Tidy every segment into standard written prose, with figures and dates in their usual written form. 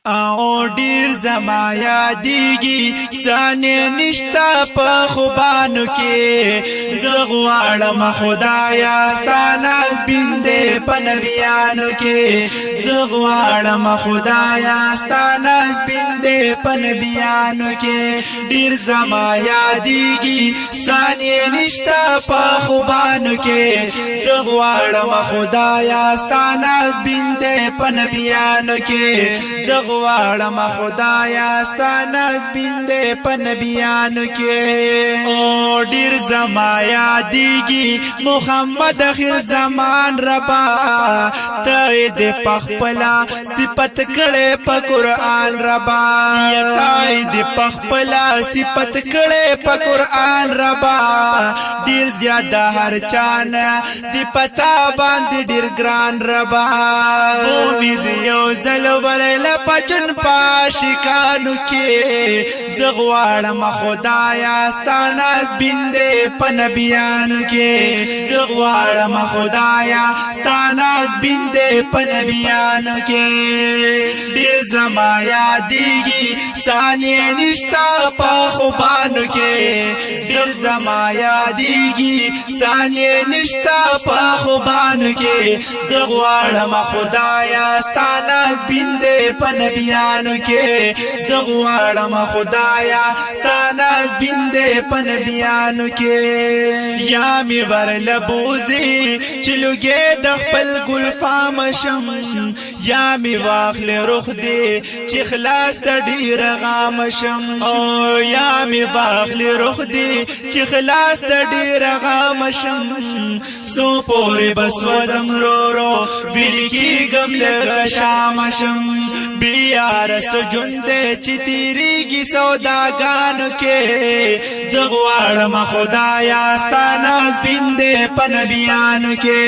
او ډیر زما یادېږي ثانیه نشته په خوبانو کې زه غواړم خدایا ستا ناز بندې په نبیانو کې زه غواړم خدایا ستا ناز بندې په نبیانو کې ډیر زما یادېږي ثانیه نشته په خوبانو کې زه غواړم خدایا ستا ناز بندې په نبیانو کې زه غواړم خدایا ستا ناز بندې په نبیانو کې او ډیر زما یادېږي محمد اخر زمان ربا ته دې پخپلا صفت کړې په قرآن ربا ته دې پخپلا صفت کړې په قرآن ربا ډیر زیاده هر چانه دې پتا باندې ډیر ګران ربا او مې یو زل ورله پچن پاشکانو کې زه غواړم خدایا ستا ناز بندې په نبیانو کې زه غواړم خدایا ستا ناز بندې په نبیانو کې ډېر زما یادېږي ثانیه نشته په خوبانو کې ډېر زما یادېږي ثانیه نشته په خوبانو کې زه غواړم خدایا ستا ناز بندې په نبیانو کې زه غواړم خدایا ستا ناز بندې په نبیانو کې یا می ورله بوزي چې لوګې د خپل ګلفام شم یا می واخل رخ دې چې خلاص د ډیر غام شم او یا می واخل رخ دې چې خلاص د ډیر غام شم سو پورې بس وزم رو ویل کېږم لکه شام شم بیا رس جوندې چې تیریږي سوداګانو کې زه غواړم خدایا ستا ناز بندې په نبیانو کې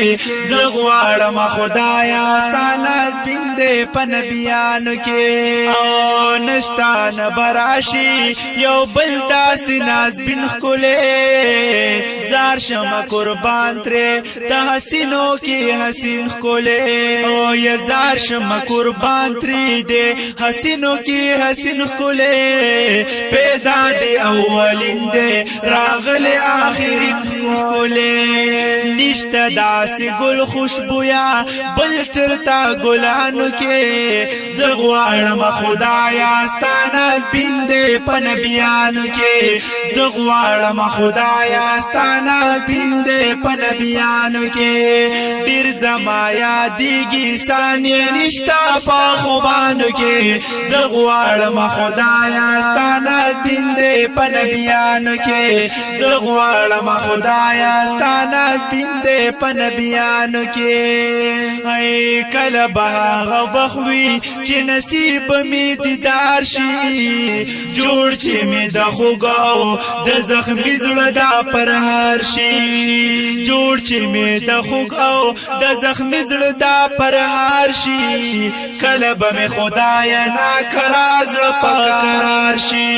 زه غواړم خدایا ستا ناز بندې په نبیانو کې او نشتا نه براشي یو بل داسې ناز بن ښکلې زار شمه قربان ترې د حسینو کې حسین ښکلې او یا زار شمه قربان ترې دې حسینو کې حسین ښکلې پیدا دې اولین دې راغلی آخرین ښکلې نشته داسې ګل خوشبویا بل چرتا ګلانو کې زه غواړم خدایا ستا ناز بندې په نبیانو کې زه غواړم خدایا ستا ناز بندې په نبیانو کې ډېر زما یادېږي ثانیه نشته په خوبانو کې زه غواړم خدایا ستا ناز بندې په نبیانو کې زه غواړم خدایا ستا ناز بندې په نبیانو کې ای کله به هغه وخت وي چې نصیب مې دیدار شي جوړ چې مې د خوږو د زخمي زړه دا پرهار شي جوړ چې مې د خوږو د زخمي زړه دا پرهار شي کله به مې خدایا ناکرا زړه په قرار شي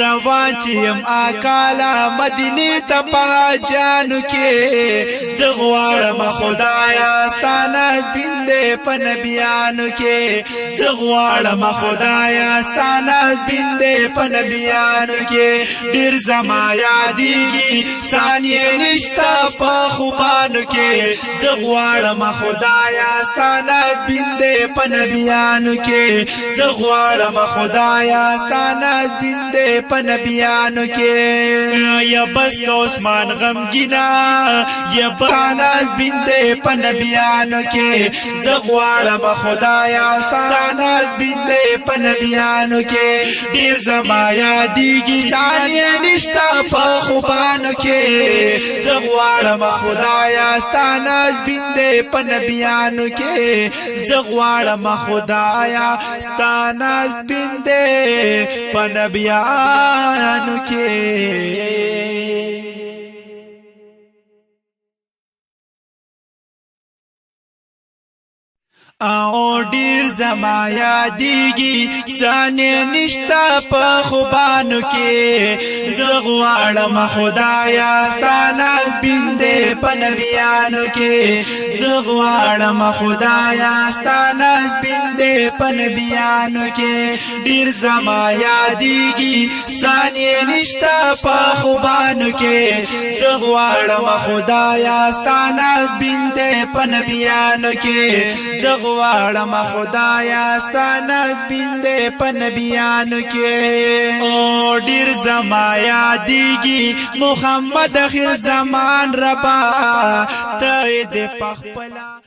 روان چې یم اکاله مدینې ته په حاجانو کې زه غواړم خدایا ستا ناز بندې په نبیانو کې زه غواړم خدایا ستا ناز بندې په نبیانو کې ډېر زما یادېږي ثانیه نشته په خوبانو کې زه غواړم خدایا ستا ناز بندې په نبیانو کې زه غواړم خدایا ستا ناز بندې په نبیانو کې یا بس کا عثمان غمگینا یا ناز بندې په نبیانو کې زه غواړم خدایا ستا ناز بندې په نبیانو کې ډېر زما یادېږي ثانیه نشته په خوبانو کې زه غواړم خدایا ستا ناز بندې په نبیانو کې زه غواړم خدایا ستا ناز بندې په نبیانو کې او ډیر زما یادېږي ثانیه نشته په خوبانو کې زه غواړم خدایا ستا ناز بندې په نبیانو کې زه غواړم خدایا ستا ناز بندې په نبیانو کې ډیر زما یادېږي ثانیه نشته په خوبانو کې زه غواړم خدایا ستا ناز بندې په نبیانو کې غواړم خدایا ستا ناز بندې په نبیانو کې او ډیر زما یادېږي محمد اخر زمان ربا ته دې په خپله